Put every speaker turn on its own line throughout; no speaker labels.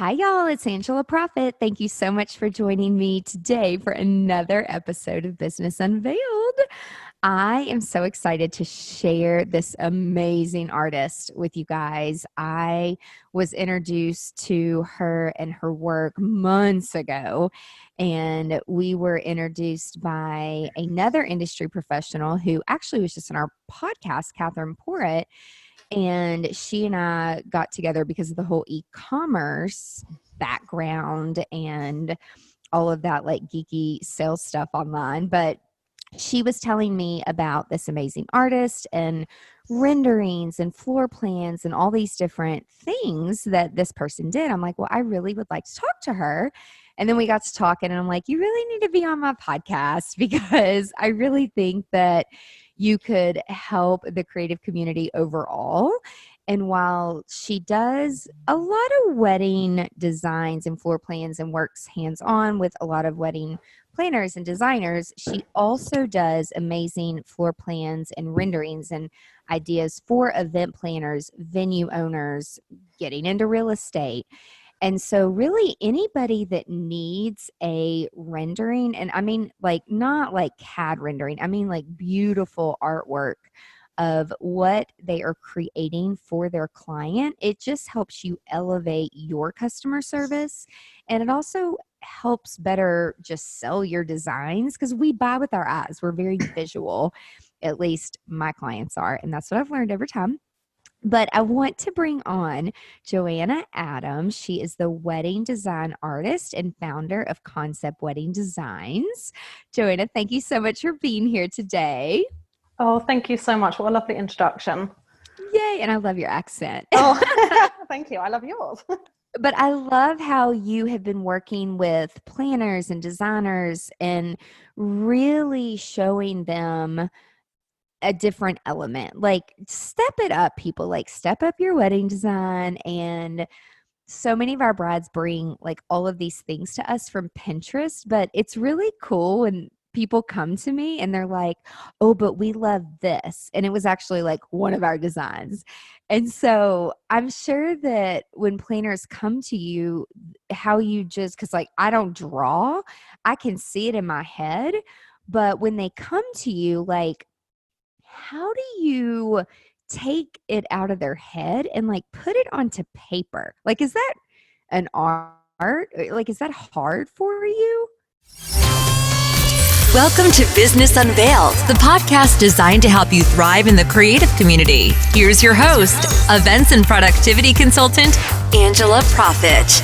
Hi, y'all. It's Angela Prophet. Thank you so much for joining me today for another episode of Business Unveiled. I am so excited to share this amazing artist with you guys. I was introduced to her and her work months ago, and we were introduced by another industry professional who actually was just in our podcast, Catherine Porritt. And she and I got together because of the whole e-commerce background and all of that like geeky sales stuff online. But she was telling me about this amazing artist and renderings and floor plans and all these different things that this person did. I'm like, well, I really would like to talk to her. And then we got to talking and I'm like, you really need to be on my podcast because I really think that you could help the creative community overall. And while she does a lot of wedding designs and floor plans and works hands-on with a lot of wedding planners and designers, she also does amazing floor plans and renderings and ideas for event planners, venue owners, getting into real estate. And so really anybody that needs a rendering, and I mean like not like CAD rendering, I mean like beautiful artwork of what they are creating for their client, it just helps you elevate your customer service. And it also helps better just sell your designs because we buy with our eyes. We're very visual, at least my clients are. And that's what I've learned over time. But I want to bring on Joanna Adam. She is the wedding design artist and founder of Concept Wedding Designs. Joanna, thank you so much for being here today.
Oh, thank you so much. What a lovely introduction.
Yay. And I love your accent.
Oh, thank you. I love yours.
But I love how you have been working with planners and designers and really showing them a different element. Like step it up, people. Like step up your wedding design. And so many of our brides bring like all of these things to us from Pinterest, but it's really cool when people come to me and they're like, oh, but we love this. And it was actually like one of our designs. And so I'm sure that when planners come to you, how you just, because like I don't draw, I can see it in my head. But when they come to you, like, how do you take it out of their head and like put it onto paper? Like, is that an art? Like, is that hard for you?
Welcome to Business Unveiled, the podcast designed to help you thrive in the creative community. Here's your host, events and productivity consultant, Angela Prophet.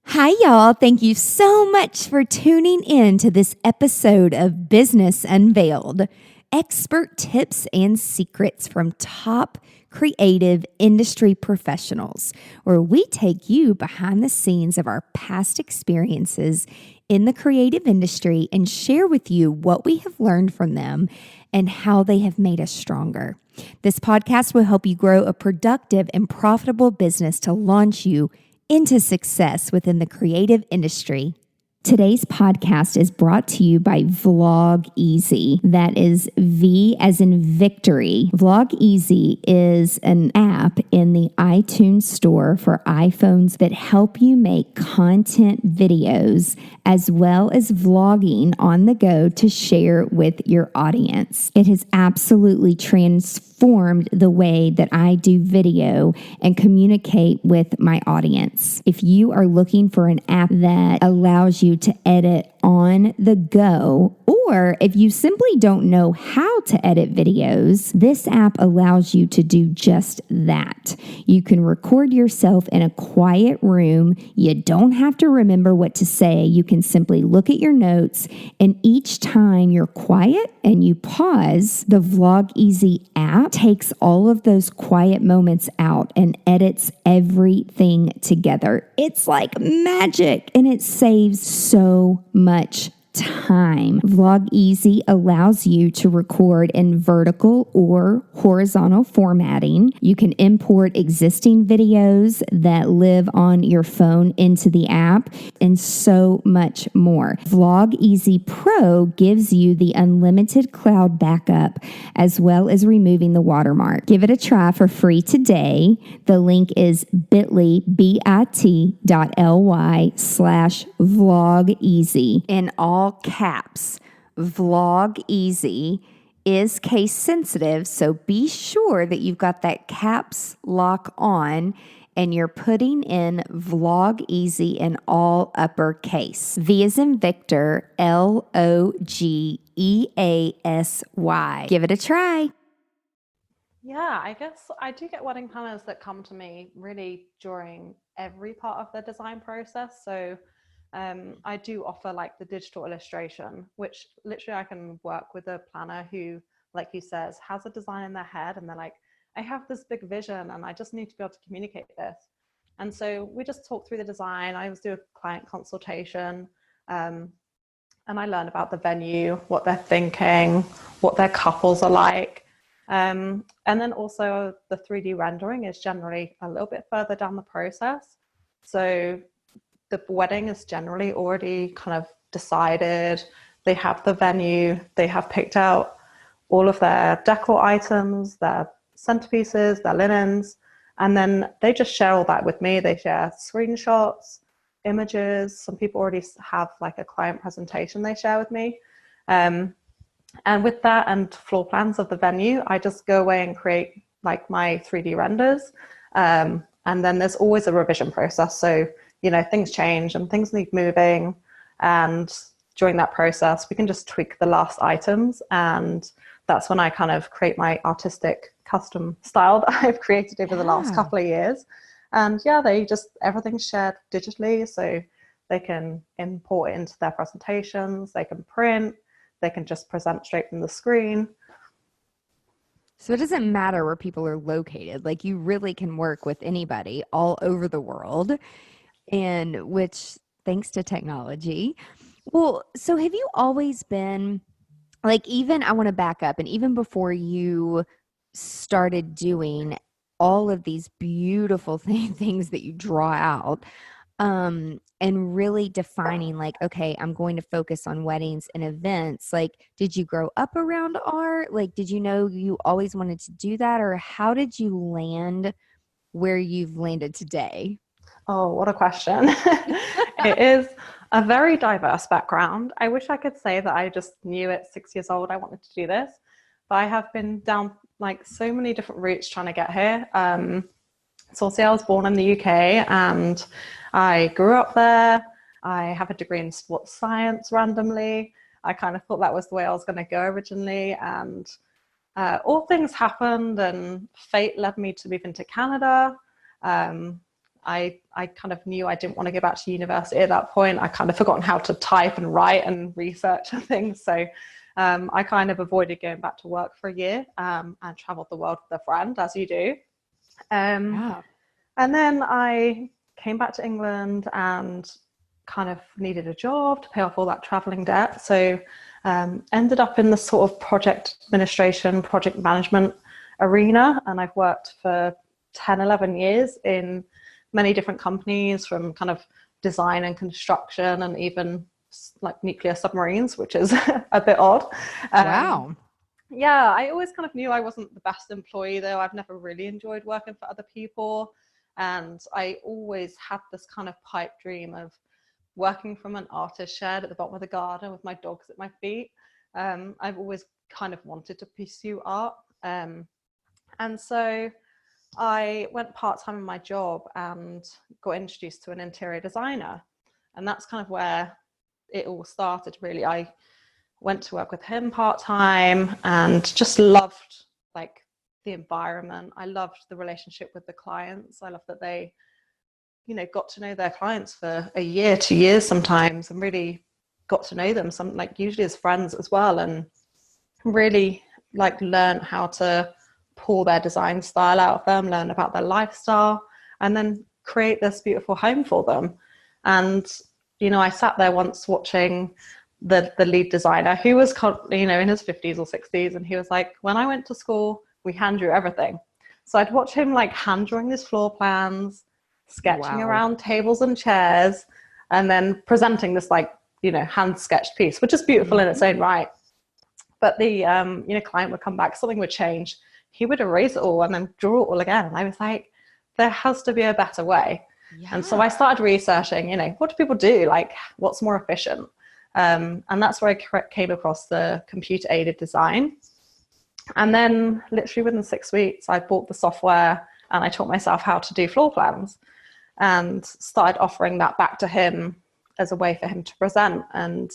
Hi, y'all. Thank you so much for tuning in to this episode of Business Unveiled. Expert tips and secrets from top creative industry professionals, where we take you behind the scenes of our past experiences in the creative industry and share with you what we have learned from them and how they have made us stronger. This podcast will help you grow a productive and profitable business to launch you into success within the creative industry. Today's podcast is brought to you by Vlog Easy. That is V as in victory. Vlog Easy is an app in the iTunes store for iPhones that help you make content videos as well as vlogging on the go to share with your audience. It has absolutely transformed the way that I do video and communicate with my audience. If you are looking for an app that allows you to edit on the go, or if you simply don't know how to edit videos, this app allows you to do just that. You can record yourself in a quiet room. You don't have to remember what to say. You can simply look at your notes, and each time you're quiet and you pause, the Vlog Easy app takes all of those quiet moments out and edits everything together. It's like magic, and it saves so much time. Vlog Easy allows you to record in vertical or horizontal formatting. You can import existing videos that live on your phone into the app, and so much more. Vlog Easy Pro gives you the unlimited cloud backup as well as removing the watermark. Give it a try for free today. The link is bit.ly/vlogeasy. In all caps, Vlog Easy is case sensitive, so be sure that you've got that caps lock on and you're putting in Vlog Easy in all uppercase. V as in Victor, LOGEASY. Give it a try.
Yeah, I guess I do get wedding planners that come to me really during every part of the design process. So I do offer like the digital illustration, which literally I can work with a planner who, like you says, has a design in their head and they're like, I have this big vision and I just need to be able to communicate this. And so we just talk through the design. I always do a client consultation and I learn about the venue, what they're thinking, what their couples are like. And then also the 3D rendering is generally a little bit further down the process. So the wedding is generally already kind of decided. They have the venue, they have picked out all of their decor items, their centerpieces, their linens, and then they just share all that with me. They share screenshots, images. Some people already have like a client presentation they share with me. And with that and floor plans of the venue, I just go away and create like my 3D renders. And then there's always a revision process. So, you know, things change and things need moving. And during that process, we can just tweak the last items. And that's when I kind of create my artistic custom style that I've created over the last couple of years. And yeah, everything's shared digitally. So they can import it into their presentations, they can print, they can just present straight from the screen.
So it doesn't matter where people are located. Like you really can work with anybody all over the world, and which thanks to technology. Well, so have you always been like, even I want to back up, and even before you started doing all of these beautiful things that you draw out, and really defining like, okay, I'm going to focus on weddings and events. Like, did you grow up around art? Like, did you know you always wanted to do that? Or how did you land where you've landed today?
Oh, what a question. It is a very diverse background. I wish I could say that I just knew at 6 years old I wanted to do this, but I have been down like so many different routes trying to get here. So I was born in the UK and I grew up there. I have a degree in sports science randomly. I kind of thought that was the way I was going to go originally. And all things happened and fate led me to move into Canada. I kind of knew I didn't want to go back to university at that point. I kind of forgotten how to type and write and research and things. So I kind of avoided going back to work for a year and traveled the world with a friend, as you do. And then I came back to England and kind of needed a job to pay off all that traveling debt. So ended up in the sort of project administration, project management arena. And I've worked for 10, 11 years in many different companies, from kind of design and construction and even like nuclear submarines, which is a bit odd.
Wow.
Yeah, I always kind of knew I wasn't the best employee, though. I've never really enjoyed working for other people. And I always had this kind of pipe dream of working from an artist shed at the bottom of the garden with my dogs at my feet. I've always kind of wanted to pursue art. And so I went part-time in my job and got introduced to an interior designer. And that's kind of where it all started, really. I went to work with him part-time and just loved like the environment. I loved the relationship with the clients. I loved that they, you know, got to know their clients for a year, 2 years sometimes, and really got to know them, some like usually as friends as well, and really like learn how to pull their design style out of them, learn about their lifestyle, and then create this beautiful home for them. And, you know, I sat there once watching the lead designer, who was, you know, in his 50s or 60s, and he was like, when I went to school, we hand drew everything. So I'd watch him like hand drawing these floor plans, sketching
Wow.
around tables and chairs, and then presenting this like, you know, hand sketched piece, which is beautiful in its own right. But the you know, client would come back, something would change, he would erase it all and then draw it all again. And I was like, there has to be a better way.
Yeah.
And so I started researching, you know, what do people do? Like, what's more efficient? And that's where I came across the computer aided design. And then literally within 6 weeks, I bought the software and I taught myself how to do floor plans and started offering that back to him as a way for him to present. And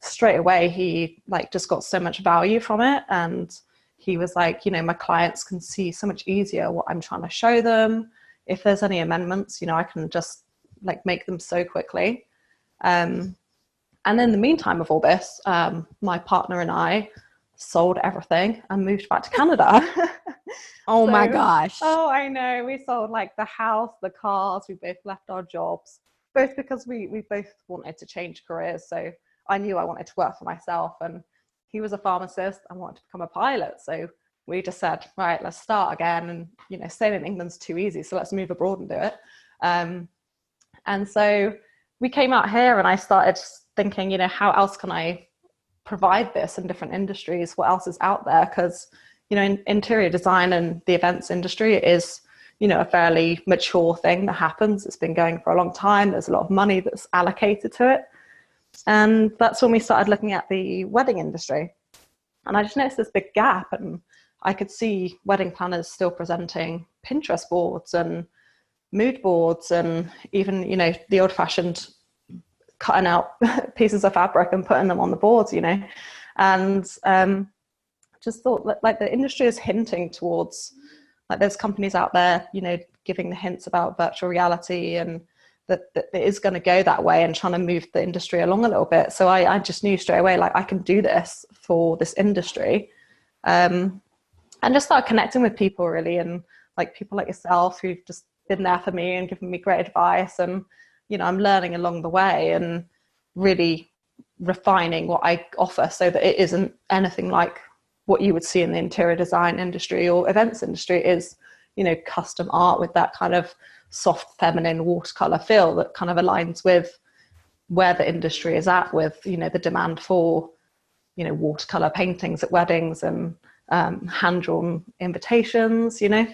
straight away, he like just got so much value from it. And he was like, you know, my clients can see so much easier what I'm trying to show them. If there's any amendments, you know, I can just like make them so quickly. And in the meantime of all this, my partner and I sold everything and moved back to Canada.
Oh my gosh.
Oh, I know. We sold like the house, the cars. We both left our jobs, both because we both wanted to change careers. So I knew I wanted to work for myself, and he was a pharmacist. I wanted to become a pilot. So we just said, right, let's start again. And, you know, staying in England's too easy. So let's move abroad and do it. And so we came out here and I started thinking, you know, how else can I provide this in different industries? What else is out there? Because, you know, in interior design and the events industry, it is, you know, a fairly mature thing that happens. It's been going for a long time. There's a lot of money that's allocated to it. And that's when we started looking at the wedding industry. And I just noticed this big gap, and I could see wedding planners still presenting Pinterest boards and mood boards and even, you know, the old fashioned cutting out pieces of fabric and putting them on the boards, you know, and just thought that like the industry is hinting towards, like there's companies out there, you know, giving the hints about virtual reality and that it is going to go that way and trying to move the industry along a little bit. So I just knew straight away, like I can do this for this industry. And just start connecting with people really, and like people like yourself who've just been there for me and given me great advice. And, you know, I'm learning along the way and really refining what I offer so that it isn't anything like what you would see in the interior design industry or events industry. It is, you know, custom art with that kind of soft, feminine watercolor feel that kind of aligns with where the industry is at with, you know, the demand for, you know, watercolor paintings at weddings and hand-drawn invitations, you know.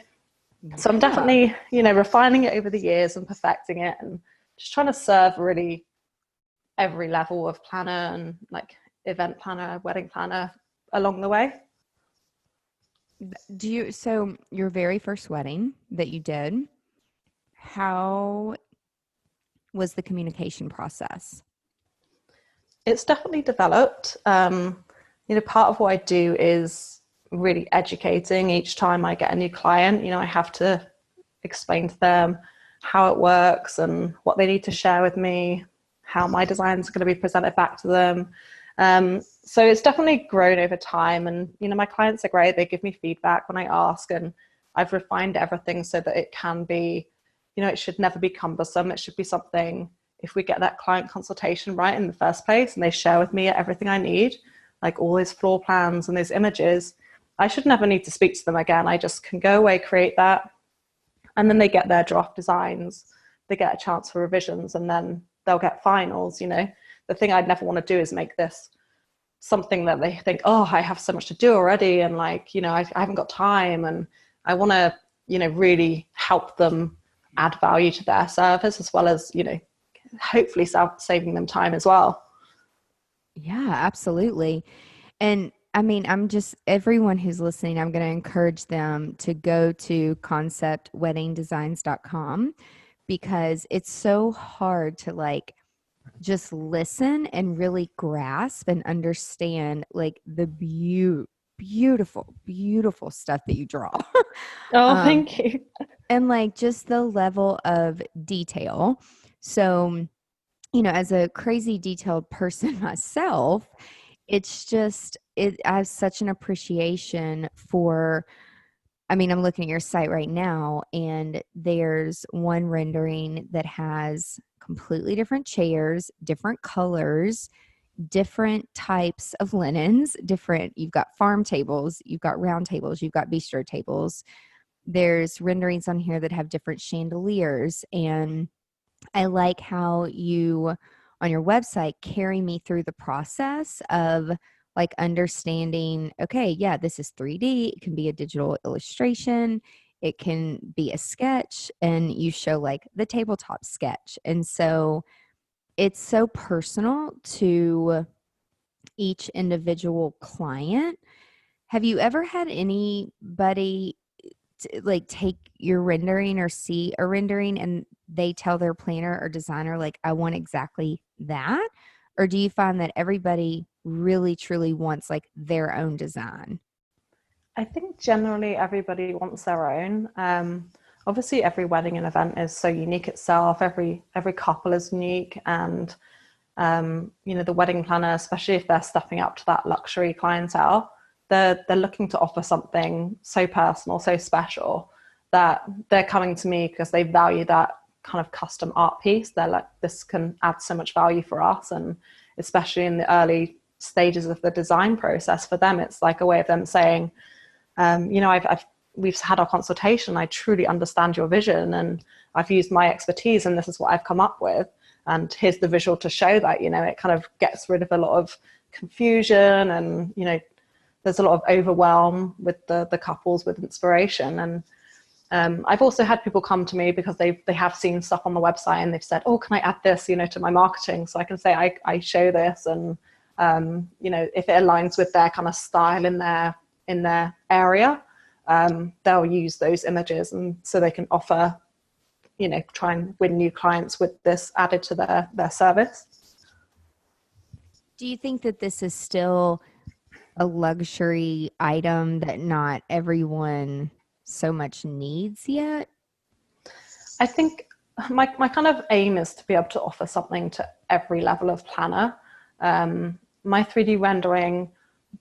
So I'm definitely, you know, refining it over the years and perfecting it and just trying to serve really every level of planner and like event planner, wedding planner along the way.
So your very first wedding that you did, how was the communication process?
It's definitely developed. You know, part of what I do is really educating each time I get a new client. You know, I have to explain to them how it works and what they need to share with me, how my designs are going to be presented back to them. So it's definitely grown over time, and, you know, my clients are great. They give me feedback when I ask, and I've refined everything so that it can be, you know, it should never be cumbersome. It should be something, if we get that client consultation right in the first place and they share with me everything I need, like all those floor plans and those images, I should never need to speak to them again. I just can go away, create that, and then they get their draft designs, they get a chance for revisions, and then they'll get finals. You know, the thing I'd never want to do is make this something that they think, oh, I have so much to do already, and like, you know, I haven't got time. And I want to, you know, really help them add value to their service, as well as, you know, hopefully saving them time as well.
Yeah, absolutely. And I mean, everyone who's listening, I'm going to encourage them to go to conceptweddingdesigns.com, because it's so hard to like just listen and really grasp and understand like the beautiful, beautiful stuff that you draw.
Oh, thank you.
And like just the level of detail. So, you know, as a crazy detailed person myself, it's just, I have such an appreciation for, I mean, I'm looking at your site right now, and there's one rendering that has completely different chairs, different colors, different types of linens, you've got farm tables, you've got round tables, you've got bistro tables. There's renderings on here that have different chandeliers. And I like how you, on your website, carry me through the process of like understanding, okay, yeah, this is 3D. It can be a digital illustration. It can be a sketch, and you show like the tabletop sketch. And so it's so personal to each individual client. Have you ever had anybody like take your rendering or see a rendering and they tell their planner or designer, like, I want exactly that? Or do you find that everybody really truly wants like their own design?
I think generally everybody wants their own. Obviously, every wedding and event is so unique itself. Every couple is unique, and the wedding planner, especially if they're stepping up to that luxury clientele, they're looking to offer something so personal, so special, that they're coming to me because they value that kind of custom art piece. They're like, this can add so much value for us, and especially in the early stages of the design process, for them, it's like a way of them saying, we've had our consultation. I truly understand your vision, and I've used my expertise, and this is what I've come up with. And here's the visual to show that, it kind of gets rid of a lot of confusion, and, there's a lot of overwhelm with the couples with inspiration. And I've also had people come to me because they have seen stuff on the website and they've said, oh, can I add this, to my marketing? So I can say, I show this, and, if it aligns with their kind of style in their area, they'll use those images, and so they can offer, try and win new clients with this added to their service.
Do you think that this is still a luxury item that not everyone so much needs yet?
I think my kind of aim is to be able to offer something to every level of planner. My 3D rendering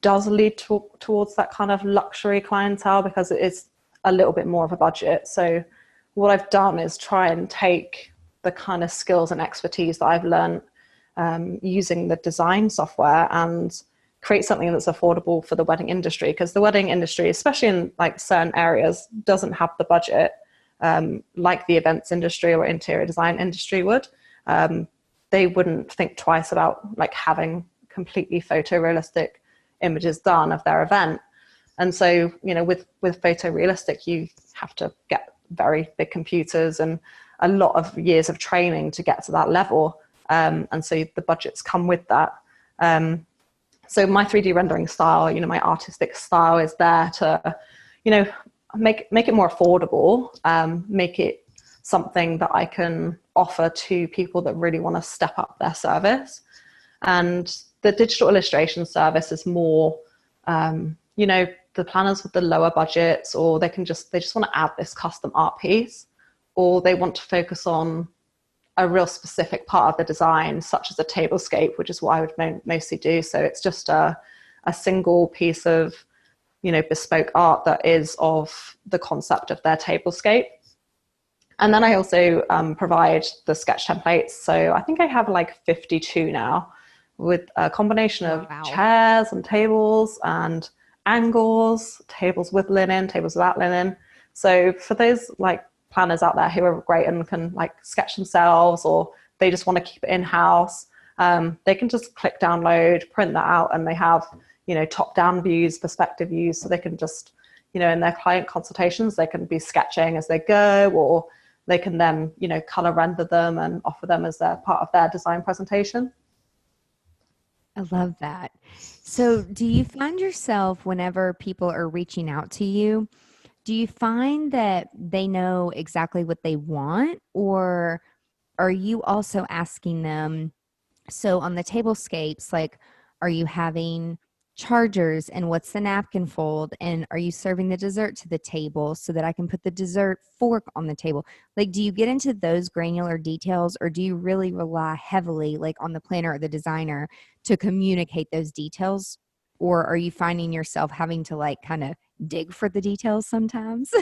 does lead towards that kind of luxury clientele because it is a little bit more of a budget. So what I've done is try and take the kind of skills and expertise that I've learned using the design software and create something that's affordable for the wedding industry, because the wedding industry, especially in like certain areas, doesn't have the budget like the events industry or interior design industry would. They wouldn't think twice about like having completely photorealistic images done of their event. And so, with photorealistic, you have to get very big computers and a lot of years of training to get to that level. And so the budgets come with that. So my 3D rendering style, my artistic style is there to, make it more affordable, make it something that I can offer to people that really want to step up their service. And the digital illustration service is more, the planners with the lower budgets, or they just want to add this custom art piece, or they want to focus on a real specific part of the design, such as a tablescape, which is what I would mostly do. So it's just a single piece of, bespoke art that is of the concept of their tablescape. And then I also provide the sketch templates. So I think I have like 52 now, with a combination of chairs and tables and angles, tables with linen, tables without linen. So for those like planners out there who are great and can like sketch themselves, or they just want to keep it in-house, they can just click download, print that out, and they have, top-down views, perspective views, so they can just, in their client consultations, they can be sketching as they go, or they can then, color render them and offer them as their part of their design presentation.
I love that. So do you find yourself, whenever people are reaching out to you, do you find that they know exactly what they want, or are you also asking them, so on the tablescapes, like, are you having chargers, and what's the napkin fold, and are you serving the dessert to the table so that I can put the dessert fork on the table? Like, do you get into those granular details, or do you really rely heavily like on the planner or the designer to communicate those details? Or are you finding yourself having to like kind of dig for the details sometimes?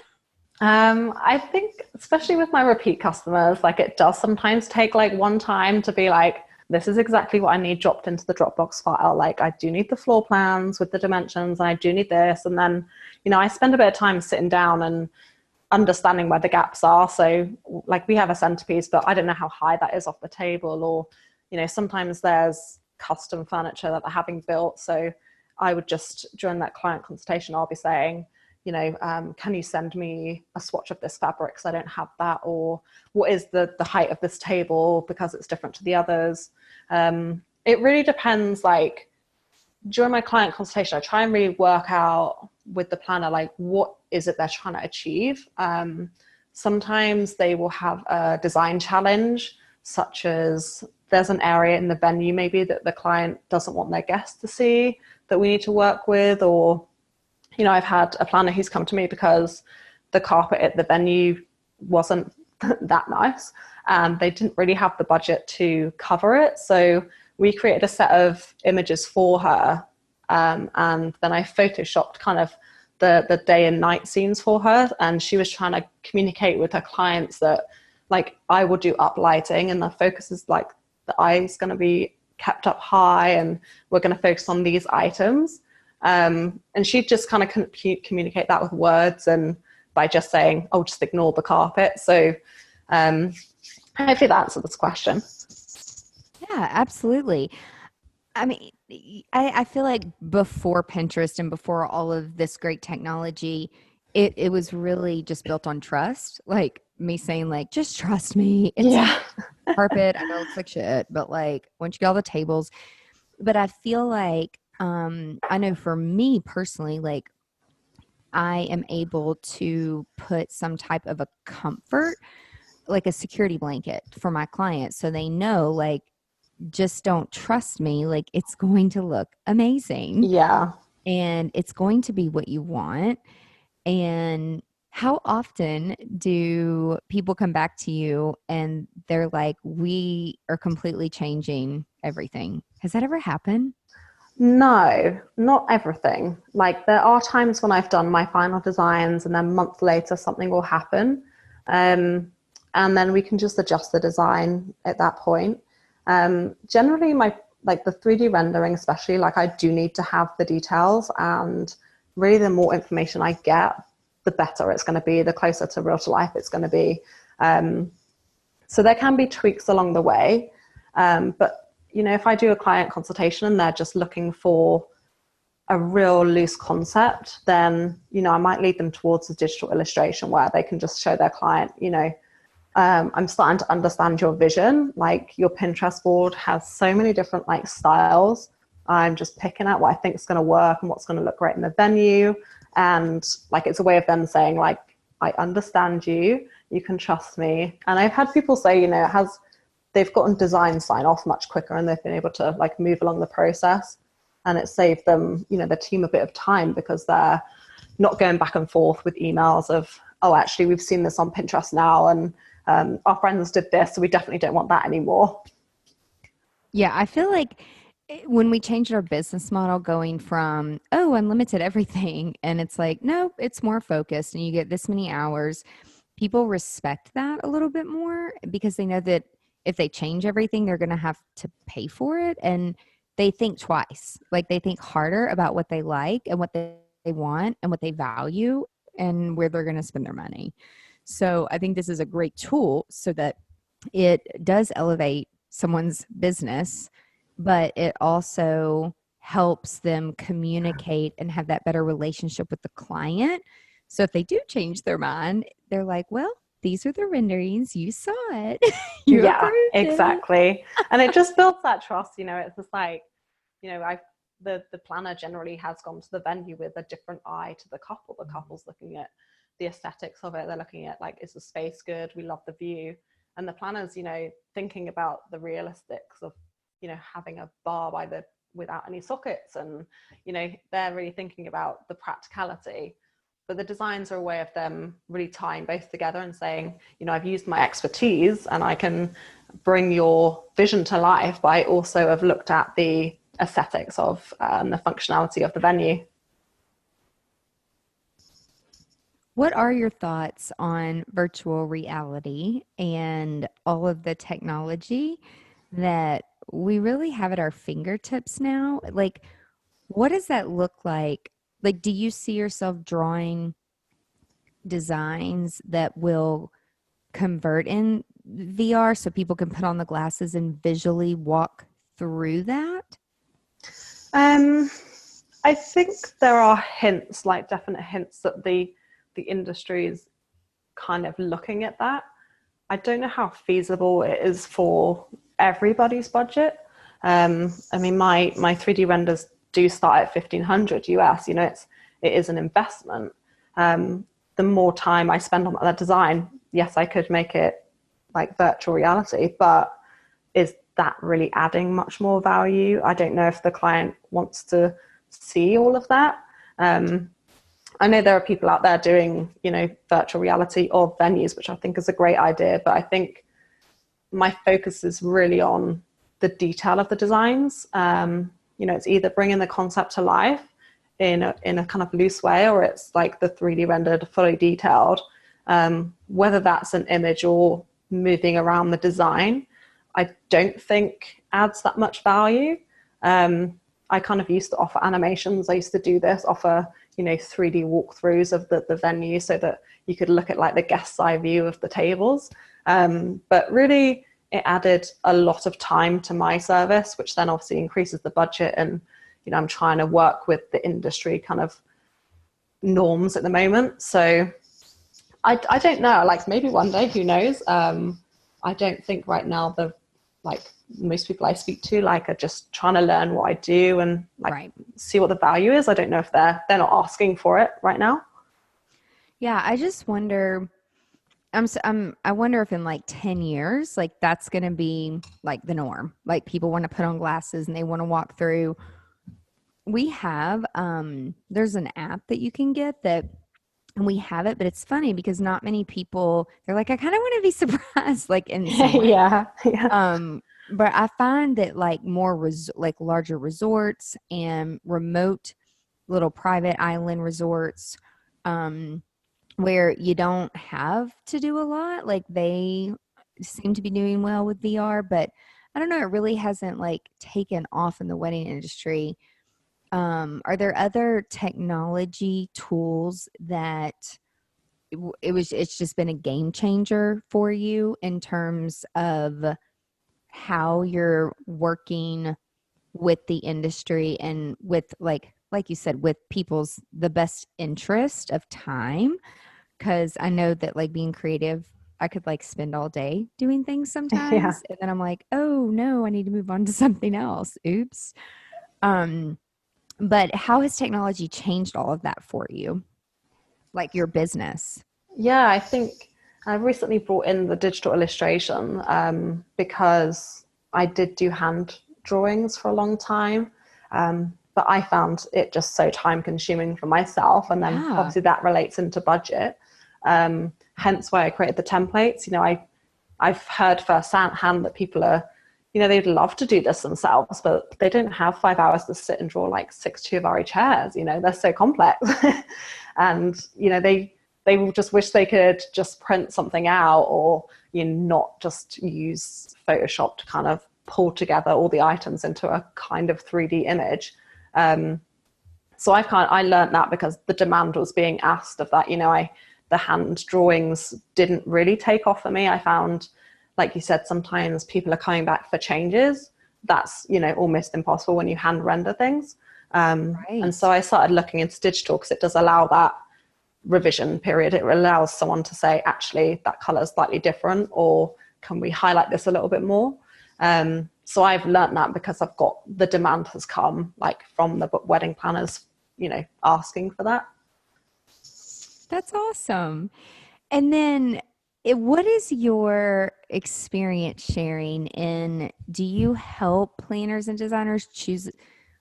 I think, especially with my repeat customers, like it does sometimes take like one time to be like, this is exactly what I need dropped into the Dropbox file. Like, I do need the floor plans with the dimensions, and I do need this. And then, I spend a bit of time sitting down and understanding where the gaps are. So like, we have a centerpiece, but I don't know how high that is off the table, or, sometimes there's custom furniture that they're having built. So I would just, during that client consultation, I'll be saying, can you send me a swatch of this fabric because I don't have that? Or what is the height of this table because it's different to the others? It really depends. Like, during my client consultation, I try and really work out with the planner, like, what is it they're trying to achieve? Sometimes they will have a design challenge, such as there's an area in the venue maybe that the client doesn't want their guests to see that we need to work with. Or, I've had a planner who's come to me because the carpet at the venue wasn't that nice, and they didn't really have the budget to cover it. So we created a set of images for her, and then I photoshopped kind of the day and night scenes for her. And she was trying to communicate with her clients that, like, I will do up lighting, and the focus is like the eye's going to be kept up high, and we're going to focus on these items. And she just kind of communicate that with words and by just saying, oh, just ignore the carpet. So hopefully that answers this question.
Yeah, absolutely. I mean, I feel like before Pinterest and before all of this great technology, it was really just built on trust. Like me saying, like, just trust me. It's carpet. I know it looks like shit, but like, once you get all the tables. But I feel like, I know for me personally, like, I am able to put some type of a comfort, like a security blanket for my clients. So they know, like, just don't trust me. Like, it's going to look amazing.
Yeah.
And it's going to be what you want. And how often do people come back to you and they're like, we are completely changing everything? Has that ever happened?
No, not everything. Like, there are times when I've done my final designs and then a month later something will happen. And then we can just adjust the design at that point. Generally, the 3D rendering, especially, like, I do need to have the details, and really the more information I get, the better it's going to be, the closer to real to life it's going to be. So there can be tweaks along the way. But if I do a client consultation and they're just looking for a real loose concept, then, I might lead them towards a digital illustration where they can just show their client, I'm starting to understand your vision. Like, your Pinterest board has so many different like styles. I'm just picking out what I think is going to work and what's going to look great in the venue. And like, it's a way of them saying, like, I understand you, you can trust me. And I've had people say, they've gotten design sign off much quicker, and they've been able to like move along the process, and it saved them, the team a bit of time, because they're not going back and forth with emails of, oh, actually, we've seen this on Pinterest now, and our friends did this, so we definitely don't want that anymore.
Yeah, I feel like when we changed our business model, going from, oh, unlimited everything, and it's like, no, it's more focused and you get this many hours, people respect that a little bit more, because they know that if they change everything, they're going to have to pay for it. And they think twice. Like, they think harder about what they like and what they want and what they value and where they're going to spend their money. So I think this is a great tool so that it does elevate someone's business, but it also helps them communicate and have that better relationship with the client. So if they do change their mind, they're like, well, these are the renderings. You saw it. You approved
exactly.
it.
And it just builds that trust. It's just like, the planner generally has gone to the venue with a different eye to the couple. The couple's looking at the aesthetics of it. They're looking at, like, is the space good? We love the view. And the planner's, thinking about the realistics of, having a bar without any sockets. And, they're really thinking about the practicality. But the designs are a way of them really tying both together and saying, I've used my expertise and I can bring your vision to life, but I also have looked at the aesthetics of and the functionality of the venue.
What are your thoughts on virtual reality and all of the technology that we really have at our fingertips now. Like, what does that look like? Like, do you see yourself drawing designs that will convert in VR so people can put on the glasses and visually walk through that?
I think there are hints, like definite hints that the industry is kind of looking at that. I don't know how feasible it is for everybody's budget. I mean, my 3D renders do start at 1,500 US. You know, it is an investment. The more time I spend on that design, yes, I could make it like virtual reality, but is that really adding much more value? I don't know if the client wants to see all of that. I know there are people out there doing, you know, virtual reality of venues, which I think is a great idea, but I think my focus is really on the detail of the designs. You know, it's either bringing the concept to life in a kind of loose way, or it's like the 3D rendered, fully detailed. Whether that's an image or moving around the design, I don't think adds that much value. I kind of used to offer animations. I used to do this, offer, you know, 3D walkthroughs of the venue so that you could look at like the guest's eye view of the tables. But really it added a lot of time to my service, which then obviously increases the budget. And, you know, I'm trying to work with the industry kind of norms at the moment. So I don't know, like maybe one day, who knows? I don't think right now like most people I speak to like are just trying to learn what I do and like see what the value is. I don't know if they're not asking for it right now.
Yeah, I just wonder. I wonder if in like 10 years, like that's going to be like the norm. Like people want to put on glasses and they want to walk through. We have there's an app that you can get that, and we have it, but it's funny because not many people, they're like, I kind of want to be surprised, like in some way.
Yeah.
But I find that like more like larger resorts and remote little private island resorts, where you don't have to do a lot, like they seem to be doing well with VR, but I don't know, it really hasn't like taken off in the wedding industry. Are there other technology tools that it's just been a game changer for you in terms of how you're working with the industry and with like you said, with people's the best interest of time? Because I know that like being creative, I could like spend all day doing things
Yeah.
sometimes, and then I'm like, oh no, I need to move on to something else. Oops. But how has technology changed all of that for you, like your business?
Yeah, I think I recently brought in the digital illustration because I did do hand drawings for a long time. But I found it just so time consuming for myself. And then obviously that relates into budget. Hence why I created the templates. You know, I've heard firsthand that people are, you know, they'd love to do this themselves, but they don't have 5 hours to sit and draw like 6 Chiavari chairs. You know, they're so complex. And, you know, they will just wish they could just print something out, or, you know, not just use Photoshop to kind of pull together all the items into a kind of 3D image. So I learned that because the demand was being asked of that. You know, the hand drawings didn't really take off for me. I found, like you said, sometimes people are coming back for changes. That's, you know, almost impossible when you hand render things. And so I started looking into digital because it does allow that revision period. It allows someone to say, actually, that color is slightly different, or can we highlight this a little bit more? So I've learned that because the demand has come like from the wedding planners, you know, asking for that.
That's awesome. And then what is your experience sharing in, do you help planners and designers choose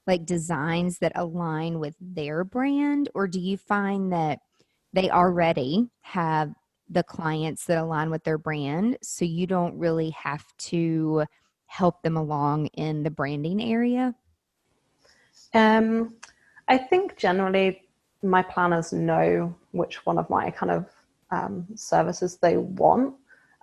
like designs that align with their brand, or do you find that they already have the clients that align with their brand, so you don't really have to help them along in the branding area?
I think generally my planners know which one of my kind of services they want.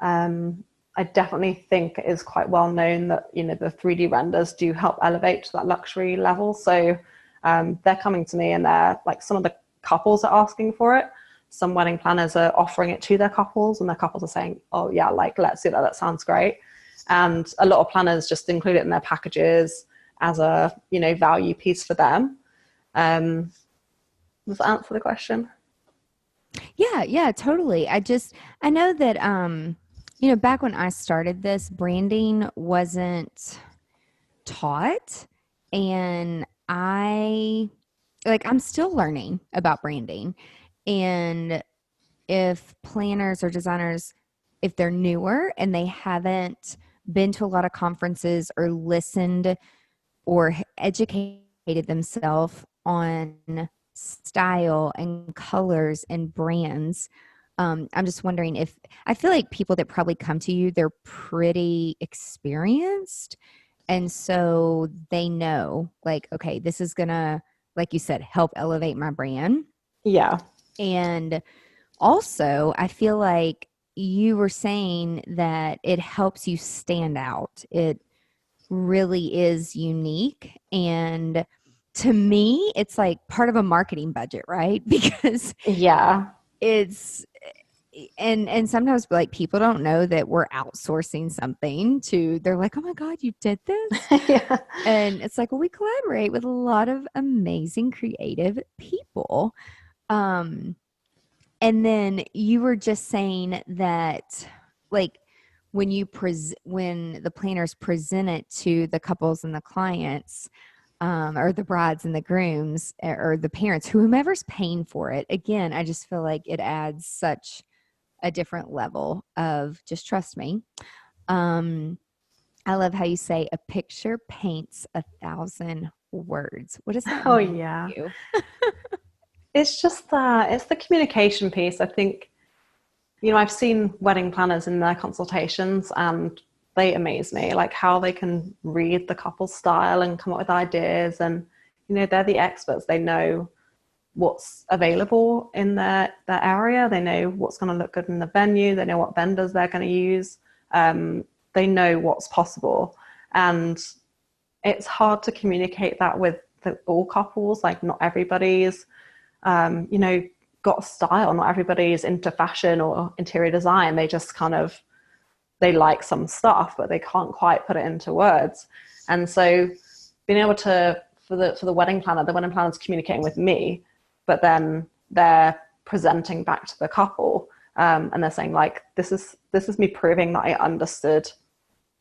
I I definitely think it is quite well known that, you know, the 3D renders do help elevate to that luxury level. So they're coming to me, and they're like, some of the couples are asking for it. Some wedding planners are offering it to their couples, and their couples are saying, oh yeah, like, let's do that. That sounds great. And a lot of planners just include it in their packages as a, you know, value piece for them. Does that answer the question?
Yeah, totally. I know that, you know, back when I started this, branding wasn't taught, and I'm still learning about branding. And if planners or designers, if they're newer and they haven't been to a lot of conferences or listened or educated themselves on style and colors and brands, I'm just wondering, if I feel like people that probably come to you, they're pretty experienced. And so they know, like, okay, this is gonna, like you said, help elevate my brand.
Yeah.
And also, I feel like you were saying that it helps you stand out. It really is unique. And to me, it's like part of a marketing budget, right? Because
Yeah.
it's, and sometimes like people don't know that we're outsourcing something to, they're like, oh my God, you did this.
Yeah.
And it's like, well, we collaborate with a lot of amazing creative people. And then you were just saying that, like, when when the planners present it to the couples and the clients, or the brides and the grooms, or the parents, whomever's paying for it, again, I just feel like it adds such a different level of just trust me. I love how you say a picture paints 1,000 words. What does that
Oh
mean
yeah.
to you?
It's just it's the communication piece. I think, you know, I've seen wedding planners in their consultations, and they amaze me, like how they can read the couple's style and come up with ideas. And, you know, they're the experts. They know what's available in their area. They know what's going to look good in the venue. They know what vendors they're going to use. They know what's possible. And it's hard to communicate that with all couples. Like, not everybody's, you know, got a style. Not everybody is into fashion or interior design. They just kind of, they like some stuff, but they can't quite put it into words. And so being able to, for the wedding planner's communicating with me, but then they're presenting back to the couple, and they're saying, like, this is me proving that I understood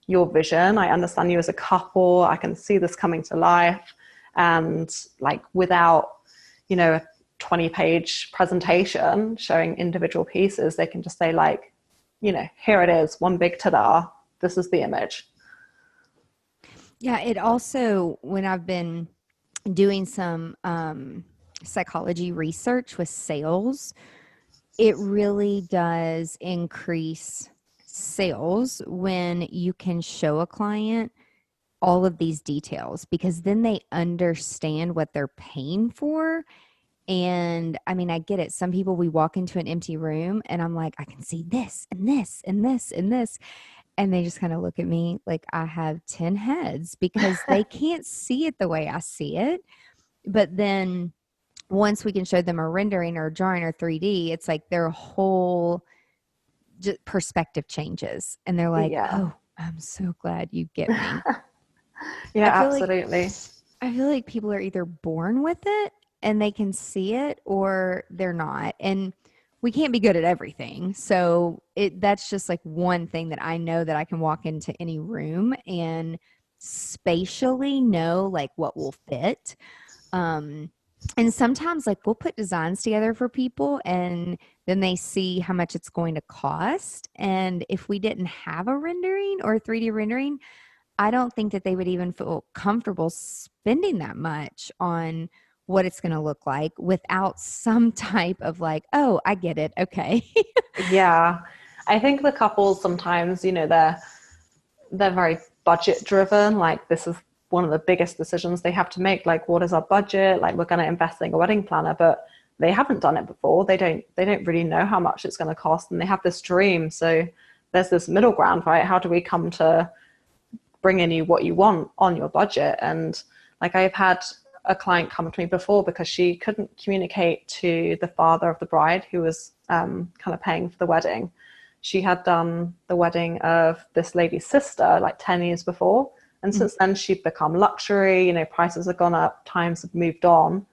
your vision. I understand you as a couple. I can see this coming to life. And, like, without, you know, a 20-page presentation showing individual pieces, they can just say, like, you know, here it is, one big ta-da, this is the image.
Yeah, it also, when I've been doing some psychology research with sales, it really does increase sales when you can show a client all of these details, because then they understand what they're paying for. And I mean, I get it. Some people, we walk into an empty room and I'm like, I can see this and this and this and this. And they just kind of look at me like I have 10 heads, because they can't see it the way I see it. But then once we can show them a rendering or a drawing or 3D, it's like their whole perspective changes. And they're like,
Yeah.
oh, I'm so glad you get me.
Yeah,
absolutely.
absolutely.
I feel like people are either born with it and they can see it, or they're not. And we can't be good at everything. So that's just like one thing that I know, that I can walk into any room and spatially know like what will fit. And sometimes, like, we'll put designs together for people and then they see how much it's going to cost. And if we didn't have a rendering or a 3D rendering, I don't think that they would even feel comfortable spending that much on what it's going to look like without some type of like, oh, I get it. Okay.
Yeah. I think the couples sometimes, you know, they're very budget driven. Like, this is one of the biggest decisions they have to make. Like, what is our budget? Like, we're going to invest in a wedding planner, but they haven't done it before. They don't really know how much it's going to cost, and they have this dream. So there's this middle ground, right? How do we come to bringing you what you want on your budget? And like, I've had a client come to me before because she couldn't communicate to the father of the bride who was kind of paying for the wedding. She had done the wedding of this lady's sister like 10 years before. And since then she'd become luxury, you know, prices have gone up, times have moved on.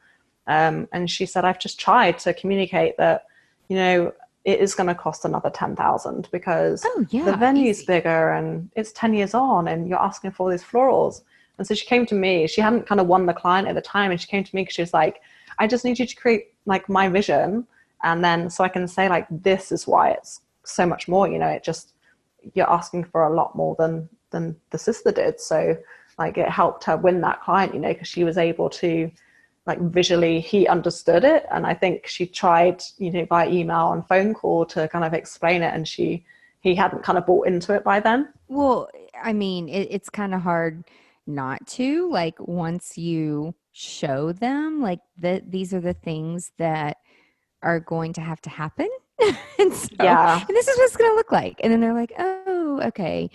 And she said, I've just tried to communicate that, you know, it is going to cost another 10,000 because the venue's bigger and it's 10 years on and you're asking for these florals. And so she came to me. She hadn't kind of won the client at the time. And she came to me because she was like, I just need you to create like my vision. And then so I can say like, this is why it's so much more, you know, it just, you're asking for a lot more than the sister did. So like it helped her win that client, you know, because she was able to like visually, he understood it. And I think she tried, you know, by email and phone call to kind of explain it. And he hadn't kind of bought into it by then.
Well, I mean, it's kind of hard not to, like, once you show them like these are the things that are going to have to happen. And so,
Yeah.
and this is what it's going to look like. And then they're like, oh, okay.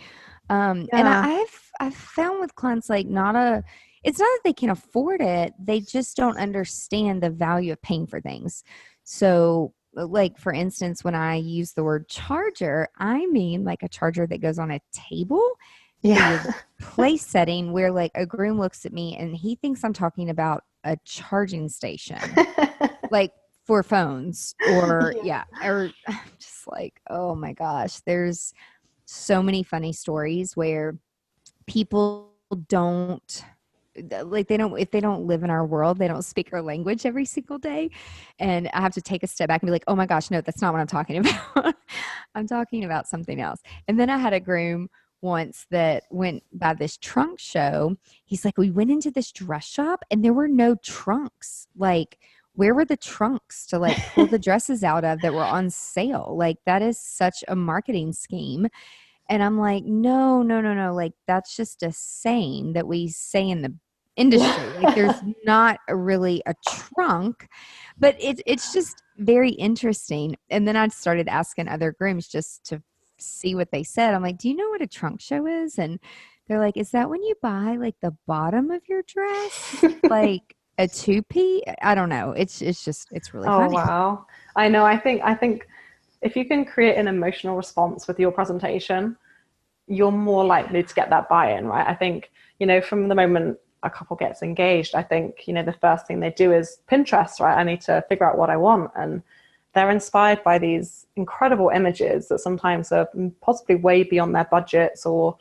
And I've found with clients, like, it's not that they can afford it. They just don't understand the value of paying for things. So like, for instance, when I use the word charger, I mean like a charger that goes on a table for your place setting, where like a groom looks at me and he thinks I'm talking about a charging station, like for phones or or just like, oh my gosh, there's so many funny stories where people don't, like, if they don't live in our world, they don't speak our language every single day. And I have to take a step back and be like, oh my gosh, no, that's not what I'm talking about. I'm talking about something else. And then I had a groom once that went by this trunk show. He's like, we went into this dress shop and there were no trunks. Like, where were the trunks to like pull the dresses out of that were on sale? Like, that is such a marketing scheme. And I'm like, no. Like, that's just a saying that we say in the industry. Like, there's not really a trunk, but it's just very interesting. And then I started asking other grooms just to see what they said. I'm like, do you know what a trunk show is? And they're like, is that when you buy like the bottom of your dress? Like a two-piece? I don't know. It's really funny.
Oh, wow. I know. I think if you can create an emotional response with your presentation, you're more likely to get that buy-in, right? I think, you know, from the moment a couple gets engaged, I think, you know, the first thing they do is Pinterest, right? I need to figure out what I want. And they're inspired by these incredible images that sometimes are possibly way beyond their budgets, or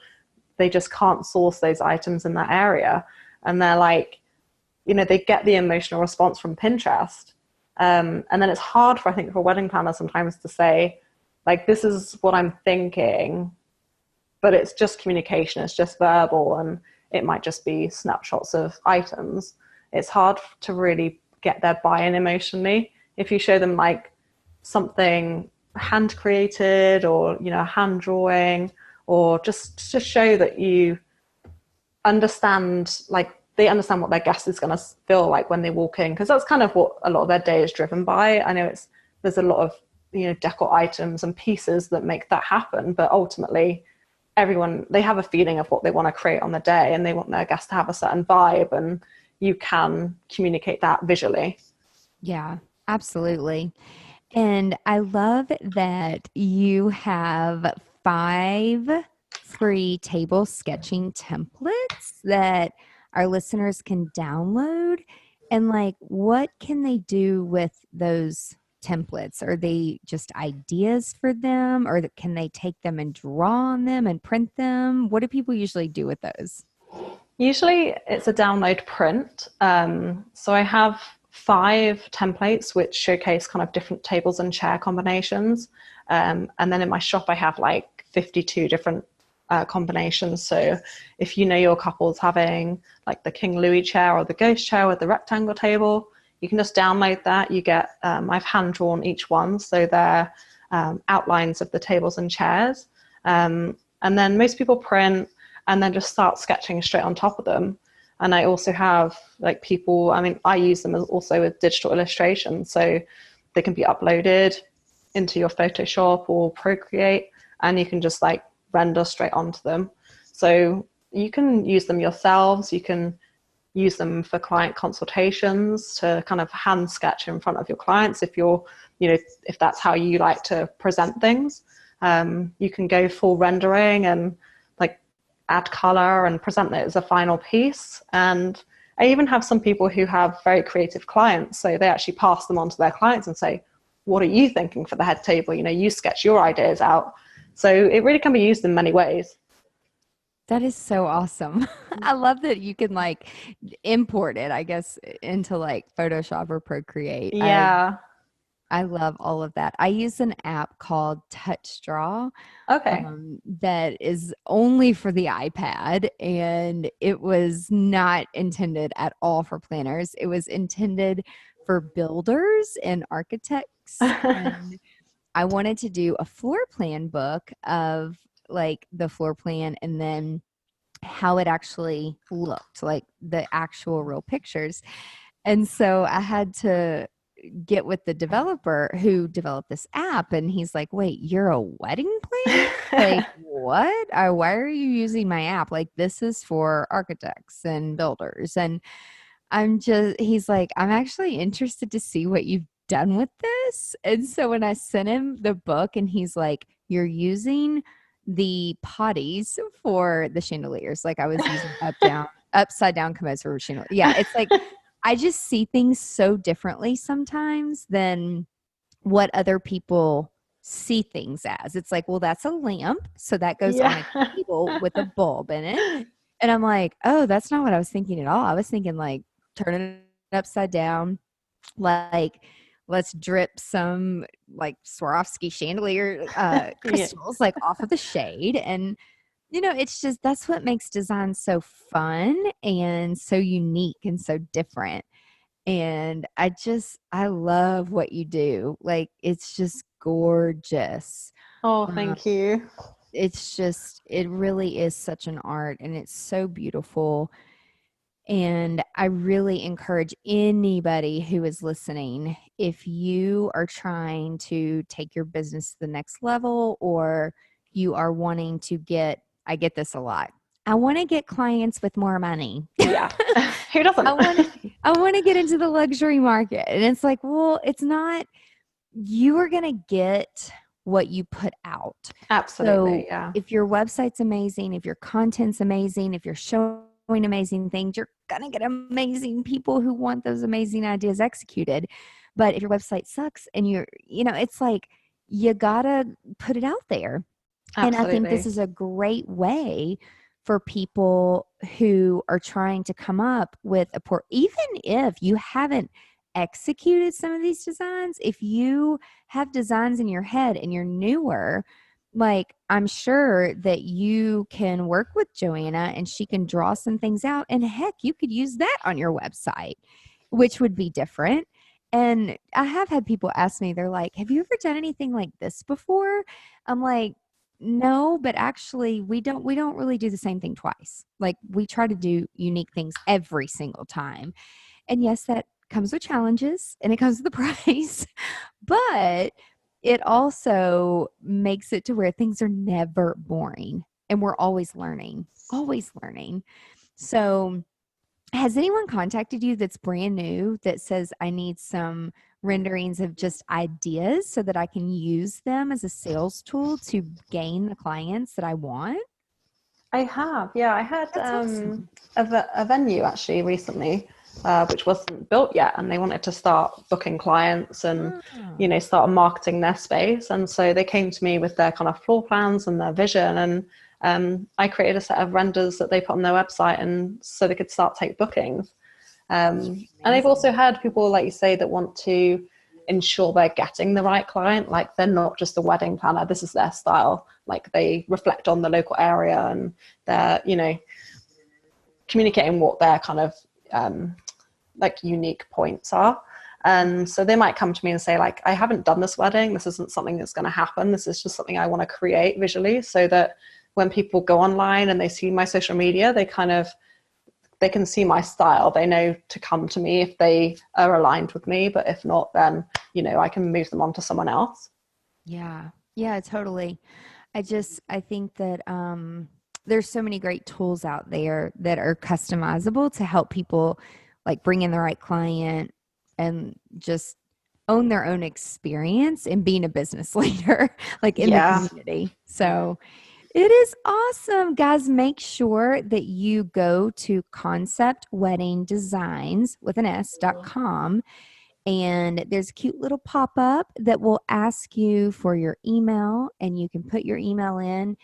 they just can't source those items in that area. And they're like, you know, they get the emotional response from Pinterest. And then it's hard for wedding planners sometimes to say, like, this is what I'm thinking, but it's just communication, it's just verbal, and it might just be snapshots of items. It's hard to really get their buy-in emotionally. If you show them like something hand created, or, you know, hand drawing, or just to show that you understand, like, they understand what their guest is going to feel like when they walk in, because that's kind of what a lot of their day is driven by. I know there's a lot of, you know, decor items and pieces that make that happen, but ultimately they have a feeling of what they want to create on the day, and they want their guests to have a certain vibe, and you can communicate that visually.
Yeah, absolutely. And I love that you have 5 free table sketching templates that our listeners can download. And like, what can they do with those templates? Are they just ideas for them, or can they take them and draw on them and print them? What do people usually do with those?
Usually it's a download print. So I have 5 templates which showcase kind of different tables and chair combinations. And then in my shop, I have like 52 different combinations. So if you know your couple's having like the King Louis chair or the ghost chair with the rectangle table, you can just download that. You get, I've hand drawn each one, so they're outlines of the tables and chairs. And then most people print and then just start sketching straight on top of them. And I also have like people, I mean, I use them also with digital illustration, so they can be uploaded into your Photoshop or Procreate, and you can just like render straight onto them. So you can use them yourselves. You can use them for client consultations to kind of hand sketch in front of your clients if you're, if that's how you like to present things. You can go full rendering and like add color and present it as a final piece. And I even have some people who have very creative clients, so they actually pass them on to their clients and say, what are you thinking for the head table? You sketch your ideas out. So it really can be used in many ways.
That is so awesome. I love that you can like import it, I guess, into like Photoshop or Procreate.
Yeah.
I love all of that. I use an app called TouchStraw.
Okay.
That is only for the iPad, and it was not intended at all for planners. It was intended for builders and architects. And I wanted to do a floor plan book of like the floor plan and then how it actually looked, like the actual real pictures. And so I had to get with the developer who developed this app, and he's like, wait, you're a wedding planner? Like, what? Why are you using my app? Like, this is for architects and builders. And he's like, I'm actually interested to see what you've done with this. And so when I sent him the book, and he's like, you're using the potties for the chandeliers. Like I was using upside down commodes for chandeliers. Yeah. It's like, I just see things so differently sometimes than what other people see things as. It's like, well, that's a lamp, so that goes on a table with a bulb in it. And I'm like, oh, that's not what I was thinking at all. I was thinking like turn it upside down, like let's drip some like Swarovski chandelier crystals like off of the shade. And it's just, that's what makes design so fun and so unique and so different. And I love what you do. Like, it's just gorgeous.
Oh, thank you.
It really is such an art, and it's so beautiful. And I really encourage anybody who is listening, if you are trying to take your business to the next level, or you are wanting to I get this a lot. I want to get clients with more money.
Yeah. Who doesn't?
I want to get into the luxury market. And it's like, well, it's not, you are going to get what you put out.
Absolutely.
So
yeah.
If your website's amazing, if your content's amazing, if you're showing amazing things, you're going to get amazing people who want those amazing ideas executed. But if your website sucks and it's like, you got to put it out there.
Absolutely.
And I think this is a great way for people who are trying to come up with even if you haven't executed some of these designs, if you have designs in your head and you're newer, like I'm sure that you can work with Joanna and she can draw some things out, and heck, you could use that on your website, which would be different. And I have had people ask me, they're like, have you ever done anything like this before? I'm like, no, but actually we don't really do the same thing twice. Like, we try to do unique things every single time. And yes, that comes with challenges and it comes with a price, but it also makes it to where things are never boring and we're always learning. So has anyone contacted you that's brand new that says, I need some renderings of just ideas so that I can use them as a sales tool to gain the clients that I want?
I have. Yeah, I had
Awesome.
a venue actually recently, which wasn't built yet, and they wanted to start booking clients and start marketing their space. And so they came to me with their kind of floor plans and their vision, and I created a set of renders that they put on their website, and so they could start take bookings. And they've also had people, like you say, that want to ensure they're getting the right client. Like, they're not just a wedding planner, this is their style. Like, they reflect on the local area and they're, communicating what their kind of like unique points are. And so they might come to me and say, like, I haven't done this wedding. This isn't something that's going to happen. This is just something I want to create visually, so that when people go online and they see my social media, they can see my style. They know to come to me if they are aligned with me, but if not, then, I can move them on to someone else.
Yeah, totally. I think that there's so many great tools out there that are customizable to help people like bring in the right client and just own their own experience in being a business leader, like in the community. So it is awesome. Guys, make sure that you go to conceptweddingdesigns.com. And there's a cute little pop-up that will ask you for your email, and you can put your email in,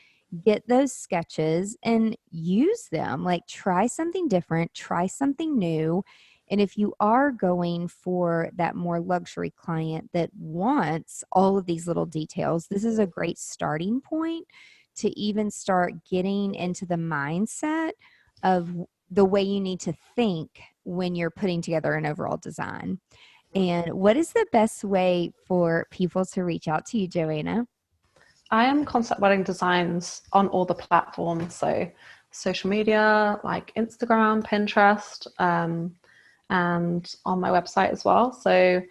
get those sketches and use them. Like, try something different, try something new. And if you are going for that more luxury client that wants all of these little details, this is a great starting point to even start getting into the mindset of the way you need to think when you're putting together an overall design. And what is the best way for people to reach out to you, Joanna?
I am Concept Wedding Designs on all the platforms. So social media like Instagram, Pinterest, and on my website as well. So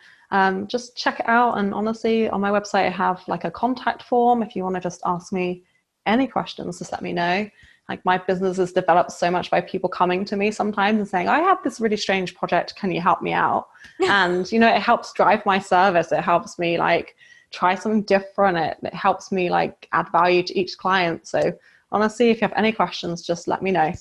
just check it out. And honestly, on my website, I have like a contact form. If you want to just ask me any questions, just let me know. Like, my business is developed so much by people coming to me sometimes and saying, I have this really strange project. Can you help me out? And, you know, it helps drive my service. It helps me like try something different. It helps me like add value to each client. So honestly, if you have any questions, just let me know.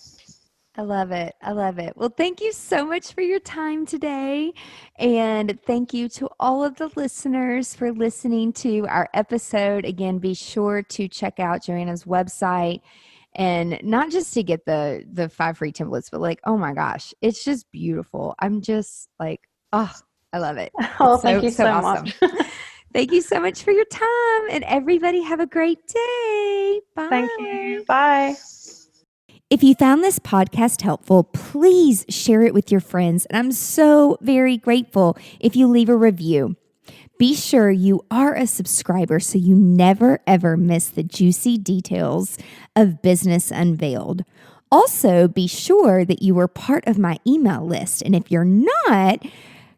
I love it. I love it. Well, thank you so much for your time today. And thank you to all of the listeners for listening to our episode. Again, be sure to check out Joanna's website. And not just to get the 5 free templates, but like, oh my gosh, it's just beautiful. I'm just like, oh, I love it.
Oh, thank you so much.
Thank you so much for your time. And everybody have a great day. Bye.
Thank you. Bye.
If you found this podcast helpful, please share it with your friends. And I'm so very grateful if you leave a review. Be sure you are a subscriber so you never, ever miss the juicy details of Business Unveiled. Also, be sure that you are part of my email list. And if you're not,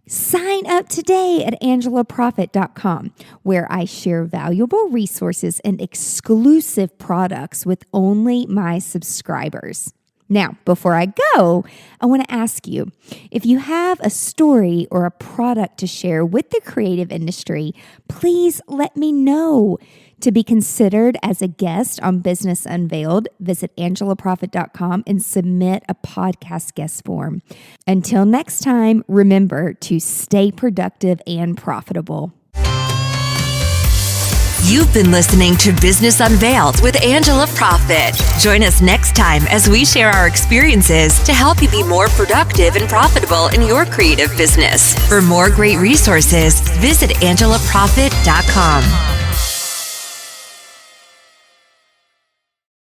sign up today at angelaprofit.com, where I share valuable resources and exclusive products with only my subscribers. Now, before I go, I want to ask you, if you have a story or a product to share with the creative industry, please let me know. To be considered as a guest on Business Unveiled, visit angelaprofit.com and submit a podcast guest form. Until next time, remember to stay productive and profitable.
You've been listening to Business Unveiled with Angela Profit. Join us next time as we share our experiences to help you be more productive and profitable in your creative business. For more great resources, visit angelaprofit.com.